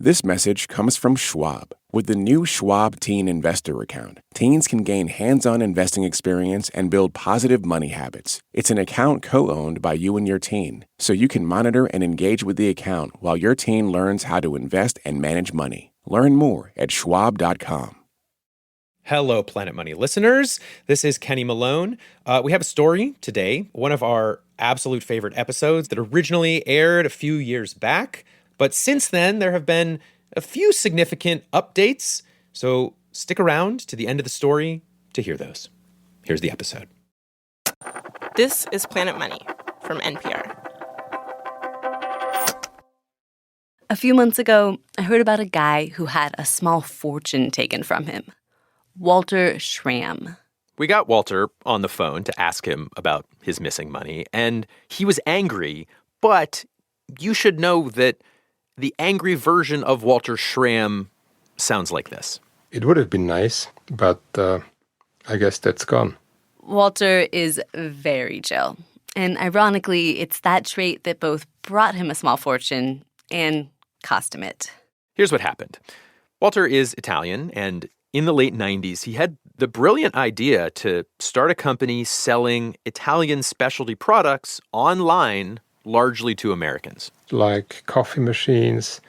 This message comes from Schwab. With the new Schwab Teen Investor Account, teens can gain hands-on investing experience and build positive money habits. It's an account co-owned by you and your teen, so you can monitor and engage with the account while your teen learns how to invest and manage money. Learn more at schwab.com. Hello, Planet Money listeners. This is Kenny Malone. We have a story today, one of our absolute favorite episodes that originally aired a few years back. But since then, there have been a few significant updates. So stick around to the end of the story to hear those. Here's the episode. This is Planet Money from NPR. A few months ago, I heard about a guy who had a small fortune taken from him. Walter Schramm. We got Walter on the phone to ask him about his missing money, and he was angry, but you should know that the angry version of Walter Schramm sounds like this. It would have been nice, but I guess that's gone. Walter is very chill. And ironically, it's that trait that both brought him a small fortune and cost him it. Here's what happened. Walter is Italian, and in the late 90s, he had the brilliant idea to start a company selling Italian specialty products online, largely to Americans. Like coffee machines,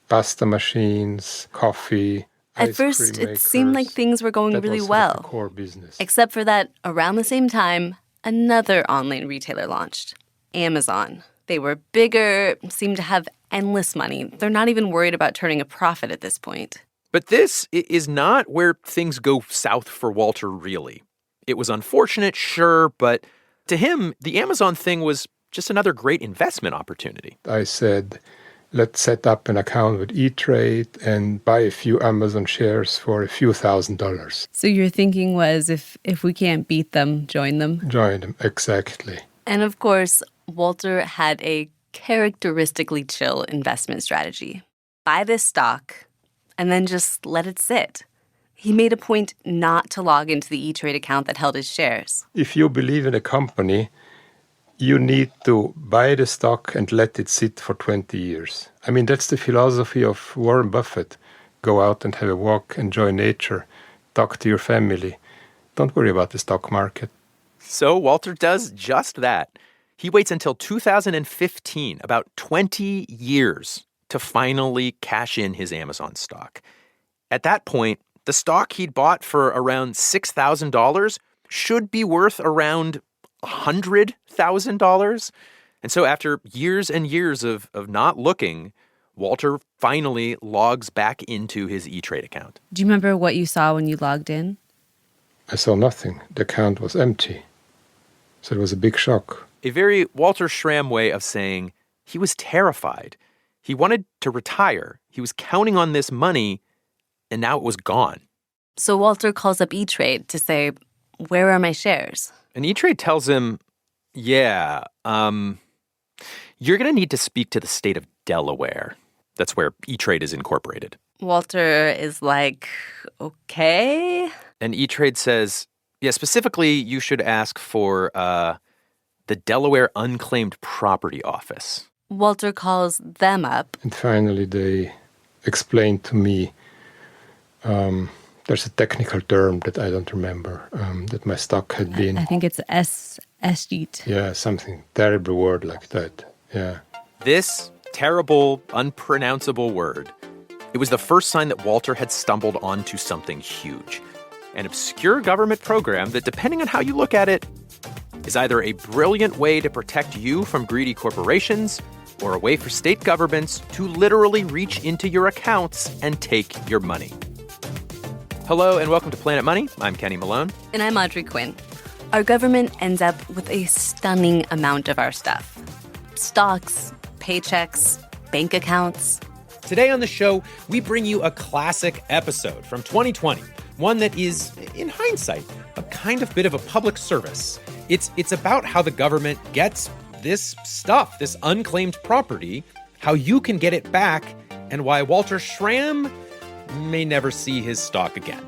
pasta machines, coffee. At first, it seemed like things were going really well. That was core business. Except for that, around the same time, another online retailer launched, Amazon. They were bigger, seemed to have endless money. They're not even worried about turning a profit at this point. But this is not where things go south for Walter, really. It was unfortunate, sure, but to him, the Amazon thing was just another great investment opportunity. I said, let's set up an account with E-Trade and buy a few Amazon shares for a few $1,000s. So your thinking was if we can't beat them, join them? Join them, exactly. And of course, Walter had a characteristically chill investment strategy. Buy this stock and then just let it sit. He made a point not to log into the E-Trade account that held his shares. If you believe in a company, you need to buy the stock and let it sit for 20 years. I mean, that's the philosophy of Warren Buffett. Go out and have a walk, enjoy nature, talk to your family. Don't worry about the stock market. So Walter does just that. He waits until 2015, about 20 years, to finally cash in his Amazon stock. At that point, the stock he'd bought for around $6,000 should be worth around $100,000. And so after years and years of not looking, Walter finally logs back into his E-Trade account. Do you remember what you saw when you logged in? I saw nothing. The account was empty. So it was a big shock. A very Walter Schramm way of saying he was terrified. He wanted to retire. He was counting on this money, and now it was gone. So Walter calls up E-Trade to say, where are my shares? And E-Trade tells him, you're going to need to speak to the state of Delaware. That's where E-Trade is incorporated. Walter is like, okay. And E-Trade says, specifically, you should ask for the Delaware Unclaimed Property Office. Walter calls them up. And finally, they explained to me, there's a technical term that I don't remember, that my stock had been... I think it's Escheat. Yeah, something terrible word like that, yeah. This terrible, unpronounceable word. It was the first sign that Walter had stumbled onto something huge. An obscure government program that, depending on how you look at it, is either a brilliant way to protect you from greedy corporations or a way for state governments to literally reach into your accounts and take your money. Hello and welcome to Planet Money. I'm Kenny Malone. And I'm Audrey Quinn. Our government ends up with a stunning amount of our stuff. Stocks, paychecks, bank accounts. Today on the show, we bring you a classic episode from 2020, one that is, in hindsight, a kind of bit of a public service. It's about how the government gets this stuff, this unclaimed property, how you can get it back, and why Walter Schramm may never see his stock again.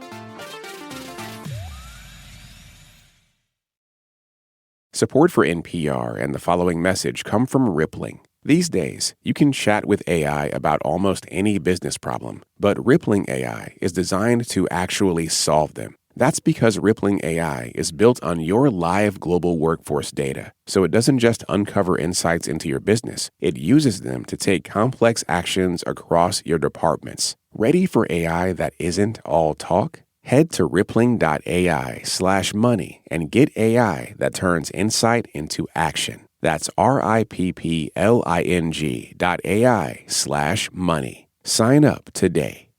Support for NPR and the following message come from Rippling. These days, you can chat with AI about almost any business problem, but Rippling AI is designed to actually solve them. That's because Rippling AI is built on your live global workforce data, so it doesn't just uncover insights into your business, it uses them to take complex actions across your departments. Ready for AI that isn't all talk? Head to rippling.ai/money and get AI that turns insight into action. That's rippling.ai/money. Sign up today.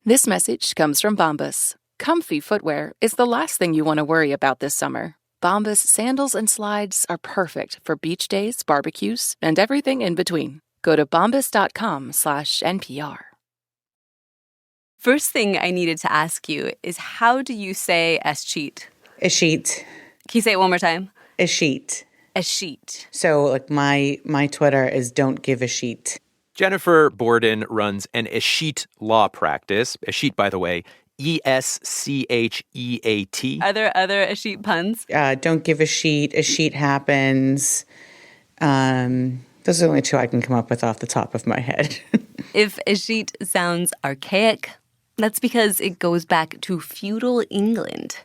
This message comes from Bombas. Comfy footwear is the last thing you want to worry about this summer. Bombas sandals and slides are perfect for beach days, barbecues, and everything in between. Go to bombas.com/NPR. First thing I needed to ask you is, how do you say Escheat? Escheat. Can you say it one more time? Escheat. Escheat. So like my Twitter is don't give a sheet. Jennifer Borden runs an Escheat law practice. Escheat, by the way, Escheat. Are there other Escheat puns? Don't give a sheet. A sheet happens. Those are the only two I can come up with off the top of my head. If Escheat sounds archaic, that's because it goes back to feudal England.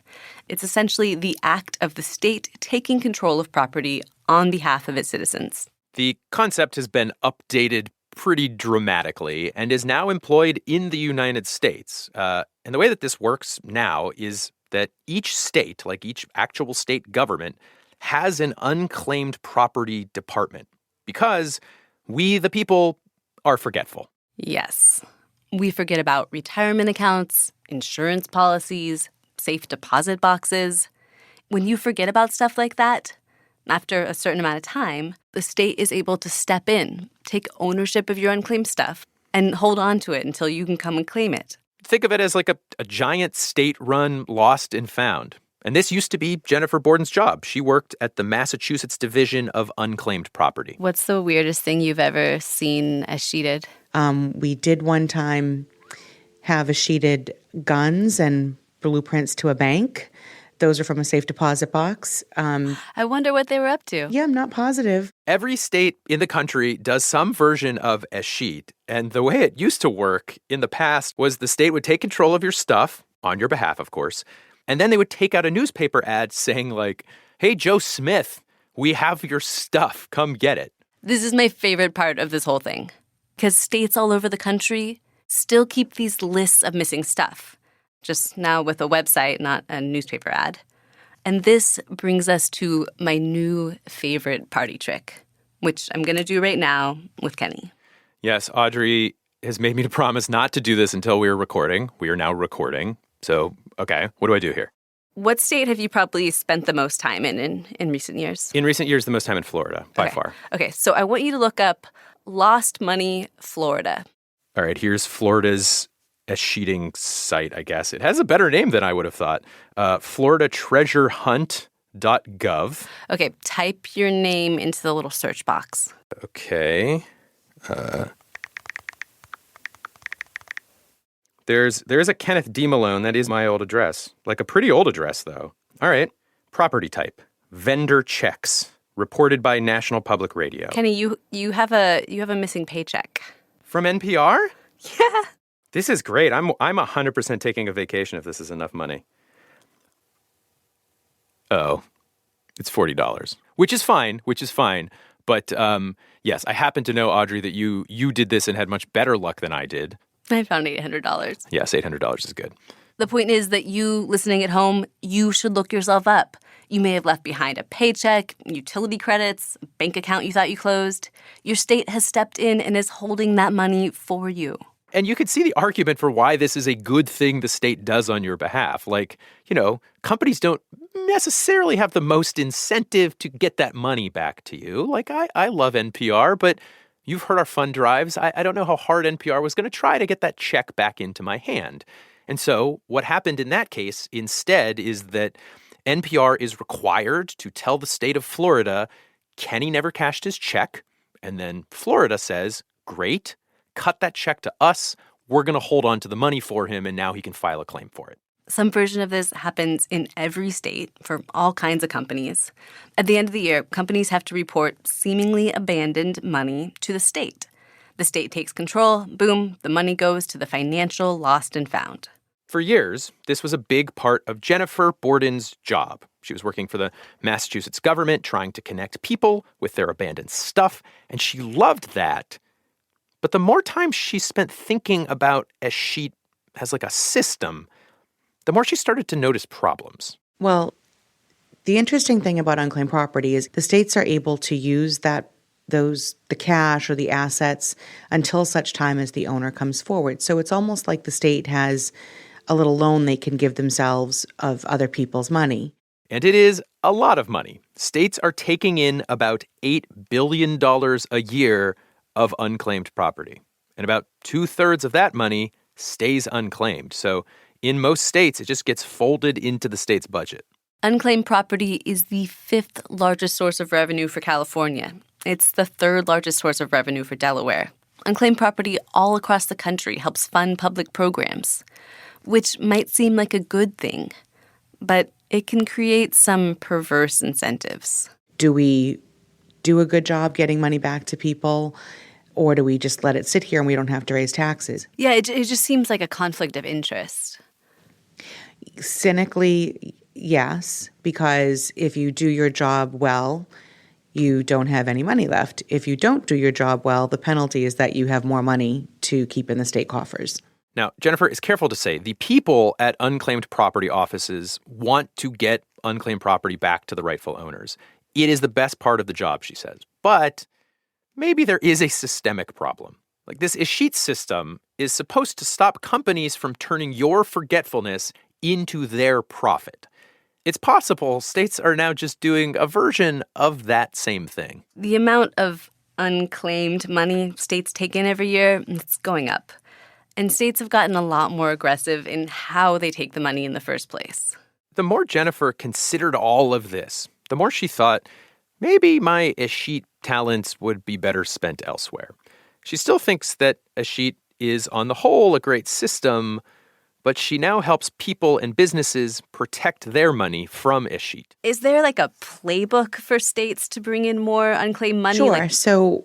It's essentially the act of the state taking control of property on behalf of its citizens. The concept has been updated pretty dramatically and is now employed in the United States. And the way that this works now is that each state, like each actual state government, has an unclaimed property department because we, the people, are forgetful. Yes. We forget about retirement accounts, insurance policies, safe deposit boxes. When you forget about stuff like that, after a certain amount of time, the state is able to step in, take ownership of your unclaimed stuff, and hold on to it until you can come and claim it. Think of it as like a giant state-run lost and found. And this used to be Jennifer Borden's job. She worked at the Massachusetts Division of Unclaimed Property. What's the weirdest thing you've ever seen escheated? We did one time have escheated guns and blueprints to a bank. Those are from a safe deposit box. I wonder what they were up to. Yeah, I'm not positive. Every state in the country does some version of Escheat. And the way it used to work in the past was the state would take control of your stuff, on your behalf, of course, and then they would take out a newspaper ad saying like, hey, Joe Smith, we have your stuff. Come get it. This is my favorite part of this whole thing, because states all over the country still keep these lists of missing stuff, just now with a website, not a newspaper ad. And this brings us to my new favorite party trick, which I'm going to do right now with Kenny. Yes, Audrey has made me to promise not to do this until we are recording. We are now recording. So, okay, what do I do here? What state have you probably spent the most time in recent years? In recent years, the most time in Florida, by far. Okay, so I want you to look up Lost Money, Florida. All right, here's Florida's escheating site, I guess. It has a better name than I would have thought. FloridaTreasureHunt.gov. Okay, type your name into the little search box. Okay. There's a Kenneth D. Malone. That is my old address. Like a pretty old address, though. All right. Property type. Vendor checks. Reported by National Public Radio. Kenny, you have a missing paycheck. From NPR? Yeah. This is great. I'm 100% taking a vacation if this is enough money. Oh, it's $40, which is fine. But yes, I happen to know, Audrey, that you did this and had much better luck than I did. I found $800. Yes, $800 is good. The point is that you, listening at home, you should look yourself up. You may have left behind a paycheck, utility credits, a bank account you thought you closed. Your state has stepped in and is holding that money for you. And you could see the argument for why this is a good thing the state does on your behalf. Like, companies don't necessarily have the most incentive to get that money back to you. Like, I love NPR, but you've heard our fund drives. I don't know how hard NPR was going to try to get that check back into my hand. And so what happened in that case instead is that NPR is required to tell the state of Florida, Kenny never cashed his check. And then Florida says, great, cut that check to us. We're going to hold on to the money for him, and now he can file a claim for it. Some version of this happens in every state for all kinds of companies. At the end of the year, companies have to report seemingly abandoned money to the state. The state takes control. Boom, the money goes to the financial lost and found. For years, this was a big part of Jennifer Borden's job. She was working for the Massachusetts government, trying to connect people with their abandoned stuff, and she loved that. But the more time she spent thinking about Escheat as like a system, the more she started to notice problems. Well, the interesting thing about unclaimed property is the states are able to use the cash or the assets until such time as the owner comes forward. So it's almost like the state has a little loan they can give themselves of other people's money. And it is a lot of money. States are taking in about $8 billion a year of unclaimed property. And about 2/3 of that money stays unclaimed. So in most states, it just gets folded into the state's budget. Unclaimed property is the 5th largest source of revenue for California. It's the 3rd largest source of revenue for Delaware. Unclaimed property all across the country helps fund public programs, which might seem like a good thing, but it can create some perverse incentives. Do we do a good job getting money back to people, or do we just let it sit here and we don't have to raise taxes? Yeah, it just seems like a conflict of interest. Cynically, yes, because if you do your job well, you don't have any money left. If you don't do your job well, the penalty is that you have more money to keep in the state coffers. Now, Jennifer is careful to say the people at unclaimed property offices want to get unclaimed property back to the rightful owners. It is the best part of the job, she says. But maybe there is a systemic problem. Like, this Escheat system is supposed to stop companies from turning your forgetfulness into their profit. It's possible states are now just doing a version of that same thing. The amount of unclaimed money states take in every year, it's going up. And states have gotten a lot more aggressive in how they take the money in the first place. The more Jennifer considered all of this, the more she thought, maybe my Escheat talents would be better spent elsewhere. She still thinks that Escheat is, on the whole, a great system, but she now helps people and businesses protect their money from Escheat. Is there like a playbook for states to bring in more unclaimed money? Sure. So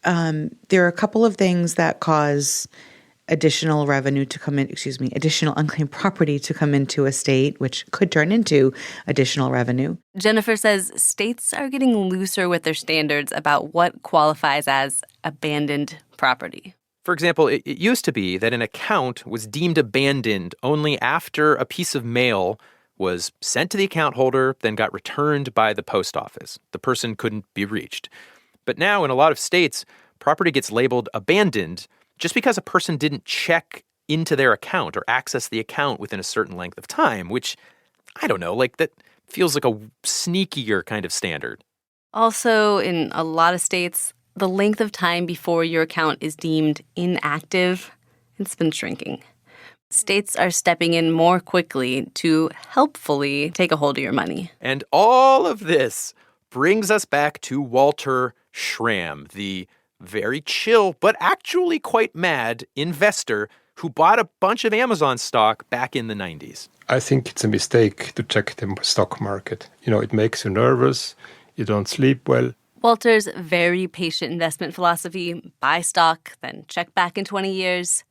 there are a couple of things that cause additional revenue to come in, additional unclaimed property to come into a state, which could turn into additional revenue. Jennifer says states are getting looser with their standards about what qualifies as abandoned property. For example, it used to be that an account was deemed abandoned only after a piece of mail was sent to the account holder, then got returned by the post office. The person couldn't be reached. But now in a lot of states, property gets labeled abandoned just because a person didn't check into their account or access the account within a certain length of time, which, I don't know, like that feels like a sneakier kind of standard. Also, in a lot of states, the length of time before your account is deemed inactive, it's been shrinking. States are stepping in more quickly to helpfully take a hold of your money. And all of this brings us back to Walter Schramm, the very chill, but actually quite mad investor who bought a bunch of Amazon stock back in the 90s. I think it's a mistake to check the stock market. It makes you nervous. You don't sleep well. Walter's very patient investment philosophy, buy stock, then check back in 20 years.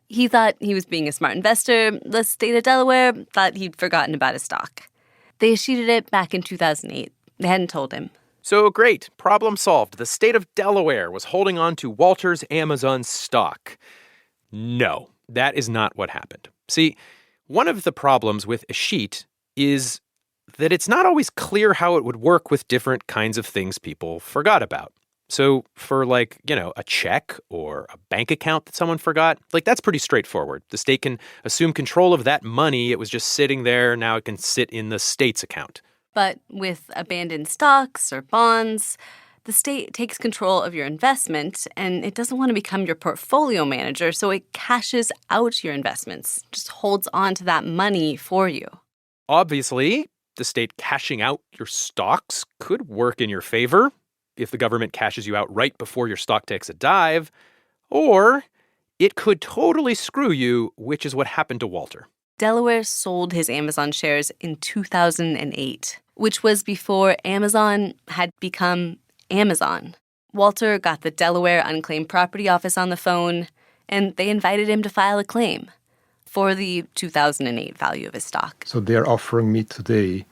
He thought he was being a smart investor. The state of Delaware thought he'd forgotten about his stock. They eschewed it back in 2008. They hadn't told him. So great, problem solved. The state of Delaware was holding on to Walter's Amazon stock. No, that is not what happened. See, one of the problems with Escheat is that it's not always clear how it would work with different kinds of things people forgot about. So for a check or a bank account that someone forgot, that's pretty straightforward. The state can assume control of that money. It was just sitting there. Now it can sit in the state's account. But with abandoned stocks or bonds, the state takes control of your investment, and it doesn't want to become your portfolio manager, so it cashes out your investments, just holds on to that money for you. Obviously, the state cashing out your stocks could work in your favor if the government cashes you out right before your stock takes a dive, or it could totally screw you, which is what happened to Walter. Delaware sold his Amazon shares in 2008, which was before Amazon had become Amazon. Walter got the Delaware Unclaimed Property Office on the phone, and they invited him to file a claim for the 2008 value of his stock. So they're offering me today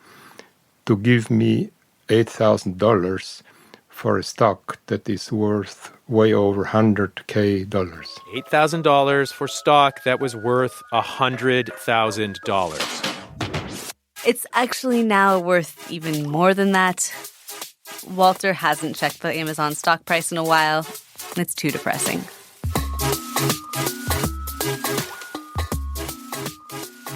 to give me $8,000 for a stock that is worth way over $100K. $8,000 for stock that was worth $100,000. It's actually now worth even more than that. Walter hasn't checked the Amazon stock price in a while. It's too depressing.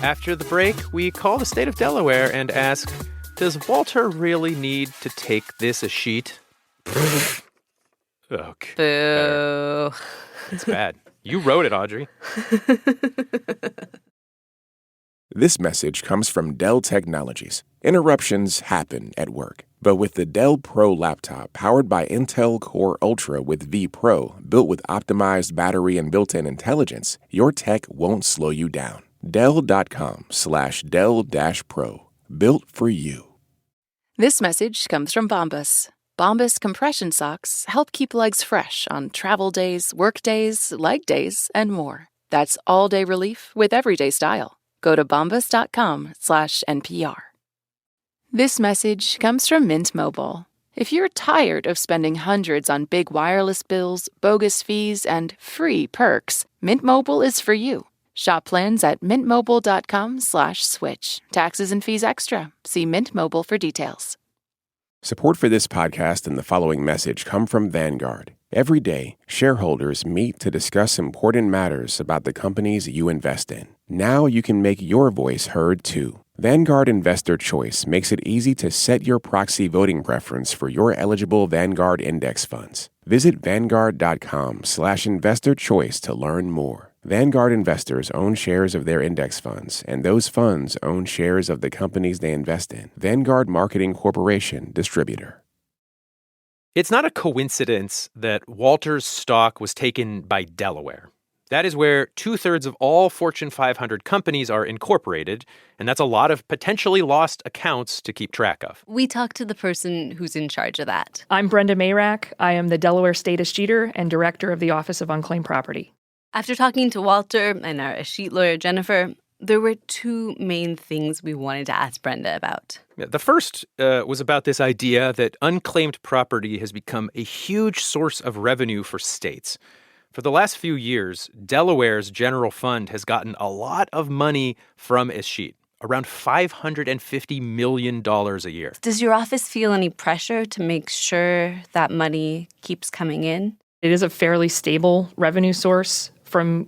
After the break, we call the state of Delaware and ask, does Walter really need to take this Escheat? Okay. Boo. It's bad. You wrote it, Audrey. This message comes from Dell Technologies. Interruptions happen at work. But with the Dell Pro laptop powered by Intel Core Ultra with V Pro, built with optimized battery and built-in intelligence, your tech won't slow you down. Dell.com/Dell-Pro. Built for you. This message comes from Bombas. Bombas compression socks help keep legs fresh on travel days, work days, leg days, and more. That's all-day relief with everyday style. Go to bombas.com/NPR. This message comes from Mint Mobile. If you're tired of spending hundreds on big wireless bills, bogus fees, and free perks, Mint Mobile is for you. Shop plans at mintmobile.com/switch. Taxes and fees extra. See Mint Mobile for details. Support for this podcast and the following message come from Vanguard. Every day, shareholders meet to discuss important matters about the companies you invest in. Now you can make your voice heard too. Vanguard Investor Choice makes it easy to set your proxy voting preference for your eligible Vanguard index funds. Visit Vanguard.com/investor choice to learn more. Vanguard investors own shares of their index funds, and those funds own shares of the companies they invest in. Vanguard Marketing Corporation, distributor. It's not a coincidence that Walter's stock was taken by Delaware. That is where 2/3 of all Fortune 500 companies are incorporated, and that's a lot of potentially lost accounts to keep track of. We talked to the person who's in charge of that. I'm Brenda Mayrack. I am the Delaware State Escheator and Director of the Office of Unclaimed Property. After talking to Walter and our Escheat lawyer, Jennifer, there were two main things we wanted to ask Brenda about. The first was about this idea that unclaimed property has become a huge source of revenue for states. For the last few years, Delaware's general fund has gotten a lot of money from Escheat, around $550 million a year. Does your office feel any pressure to make sure that money keeps coming in? It is a fairly stable revenue source from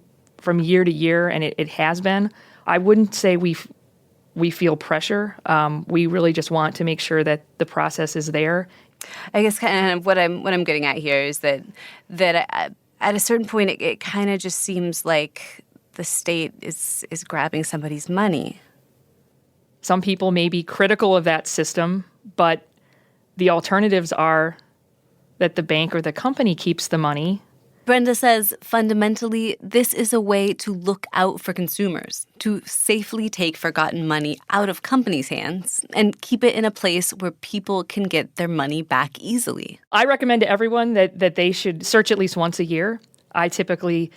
year to year, and it has been. I wouldn't say we feel pressure. We really just want to make sure that the process is there. I guess kind of what I'm getting at here is that at a certain point, it kind of just seems like the state is grabbing somebody's money. Some people may be critical of that system, but the alternatives are that the bank or the company keeps the money. Brenda says, fundamentally, this is a way to look out for consumers, to safely take forgotten money out of companies' hands and keep it in a place where people can get their money back easily. I recommend to everyone that they should search at least once a year. I typically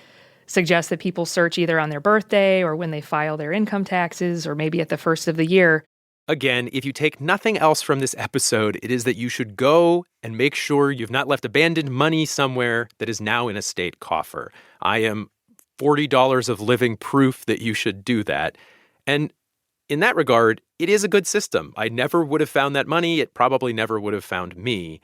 suggest that people search either on their birthday or when they file their income taxes or maybe at the first of the year. Again, if you take nothing else from this episode, it is that you should go and make sure you've not left abandoned money somewhere that is now in a state coffer. I am $40 of living proof that you should do that. And in that regard, it is a good system. I never would have found that money. It probably never would have found me.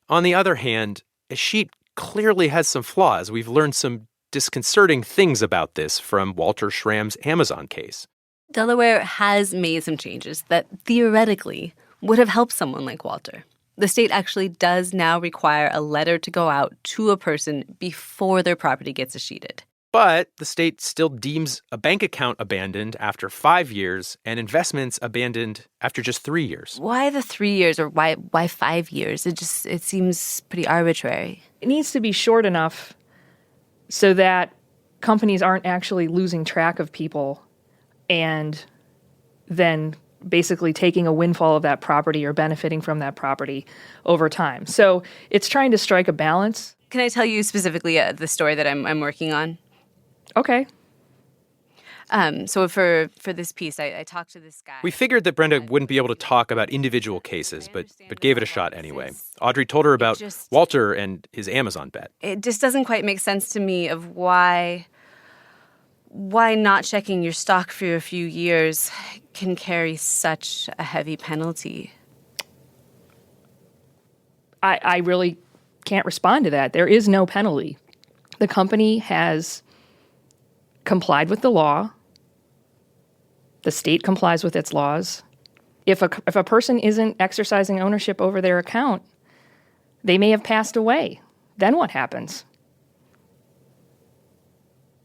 On the other hand, Escheat clearly has some flaws. We've learned some disconcerting things about this from Walter Schramm's Amazon case. Delaware has made some changes that theoretically would have helped someone like Walter. The state actually does now require a letter to go out to a person before their property gets escheated. But the state still deems a bank account abandoned after 5 years and investments abandoned after just 3 years. Why the 3 years or why 5 years? It seems pretty arbitrary. It needs to be short enough so that companies aren't actually losing track of people and then basically taking a windfall of that property or benefiting from that property over time. So it's trying to strike a balance. Can I tell you specifically the story that I'm working on? Okay. So for this piece, I talked to this guy. We figured that Brenda wouldn't be able to talk about individual cases, but gave it a shot anyway. Audrey told her about Walter and his Amazon bet. It just doesn't quite make sense to me of why not checking your stock for a few years can carry such a heavy penalty. I really can't respond to that. There is no penalty. The company has complied with the law. The state complies with its laws. If a person isn't exercising ownership over their account, they may have passed away. Then what happens?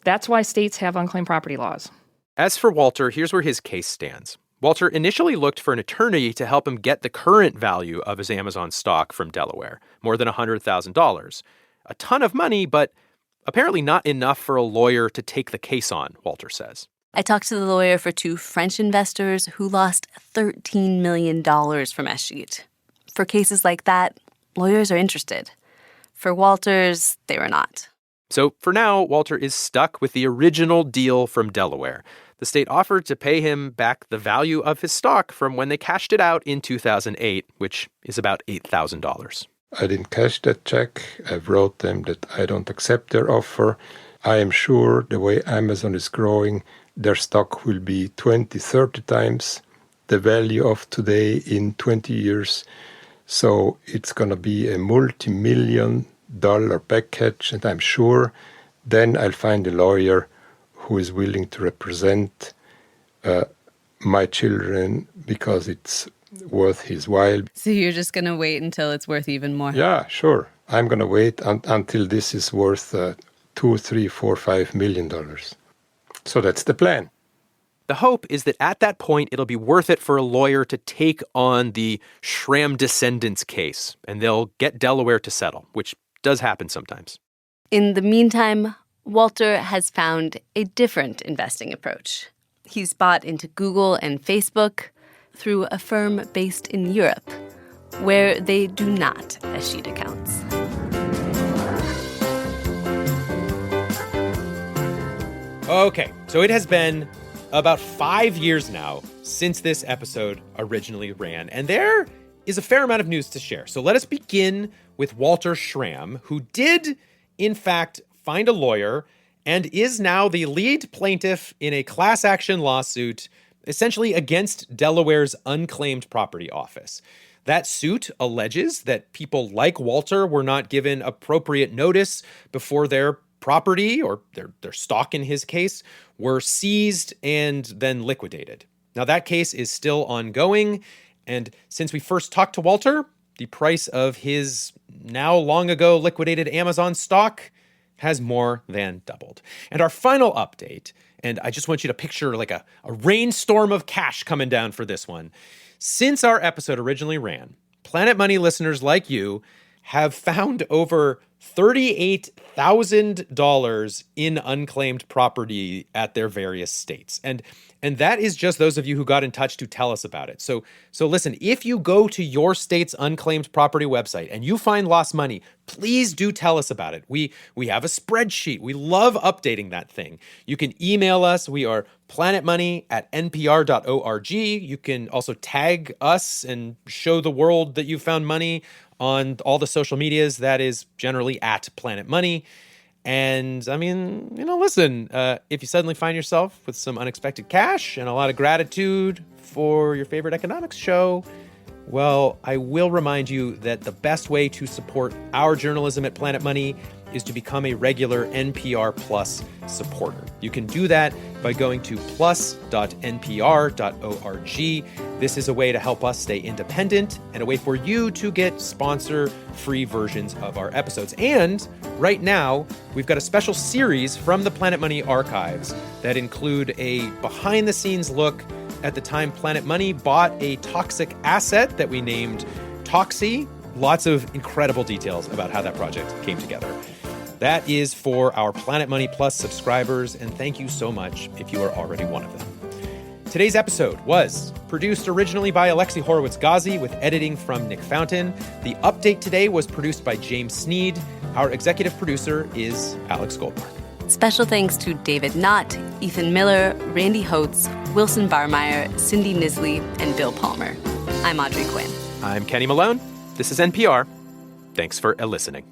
That's why states have unclaimed property laws. As for Walter, here's where his case stands. Walter initially looked for an attorney to help him get the current value of his Amazon stock from Delaware, more than $100,000. A ton of money, but apparently not enough for a lawyer to take the case on, Walter says. I talked to the lawyer for two French investors who lost $13 million from Escheat. For cases like that, lawyers are interested. For Walter's, they were not. So for now, Walter is stuck with the original deal from Delaware. The state offered to pay him back the value of his stock from when they cashed it out in 2008, which is about $8,000. I didn't cash that check. I wrote them that I don't accept their offer. I am sure the way Amazon is growing, their stock will be 20, 30 times the value of today in 20 years. So it's going to be a multi-million-dollar package, and I'm sure then I'll find a lawyer who is willing to represent my children because it's worth his while. So you're just going to wait until it's worth even more? Yeah, sure. I'm going to wait until this is worth $2, $3, $4, $5 million. So that's the plan. The hope is that at that point, it'll be worth it for a lawyer to take on the Schramm descendants case, and they'll get Delaware to settle, which does happen sometimes. In the meantime, Walter has found a different investing approach. He's bought into Google and Facebook through a firm based in Europe, where they do not escheat accounts. Okay, so it has been about 5 years now since this episode originally ran, and there is a fair amount of news to share. So let us begin with Walter Schramm, who did, in fact, find a lawyer and is now the lead plaintiff in a class action lawsuit essentially against Delaware's Unclaimed Property Office. That suit alleges that people like Walter were not given appropriate notice before their property, or their stock in his case, were seized and then liquidated. Now, that case is still ongoing, and since we first talked to Walter, the price of his now long ago liquidated Amazon stock has more than doubled. And our final update, and I just want you to picture like a rainstorm of cash coming down for this one. Since our episode originally ran, Planet Money listeners like you have found over $38,000 in unclaimed property at their various states. And that is just those of you who got in touch to tell us about it. So listen, if you go to your state's unclaimed property website and you find lost money, please do tell us about it. We have a spreadsheet. We love updating that thing. You can email us. We are planetmoney@npr.org. You can also tag us and show the world that you found money on all the social medias. That is generally at Planet Money. And I mean, listen, if you suddenly find yourself with some unexpected cash and a lot of gratitude for your favorite economics show, well, I will remind you that the best way to support our journalism at Planet Money is to become a regular NPR Plus supporter. You can do that by going to plus.npr.org. This is a way to help us stay independent and a way for you to get sponsor-free versions of our episodes. And right now, we've got a special series from the Planet Money archives that include a behind-the-scenes look at the time Planet Money bought a toxic asset that we named Toxie. Lots of incredible details about how that project came together. That is for our Planet Money Plus subscribers, and thank you so much if you are already one of them. Today's episode was produced originally by Alexi Horowitz-Ghazi with editing from Nick Fountain. The update today was produced by James Sneed. Our executive producer is Alex Goldmark. Special thanks to David Knott, Ethan Miller, Randy Holtz, Wilson Barmeyer, Cindy Nisley, and Bill Palmer. I'm Audrey Quinn. I'm Kenny Malone. This is NPR. Thanks for listening.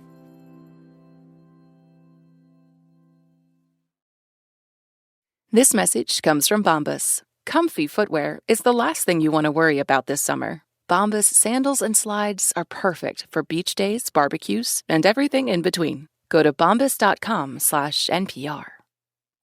This message comes from Bombas. Comfy footwear is the last thing you want to worry about this summer. Bombas sandals and slides are perfect for beach days, barbecues, and everything in between. Go to bombas.com/NPR.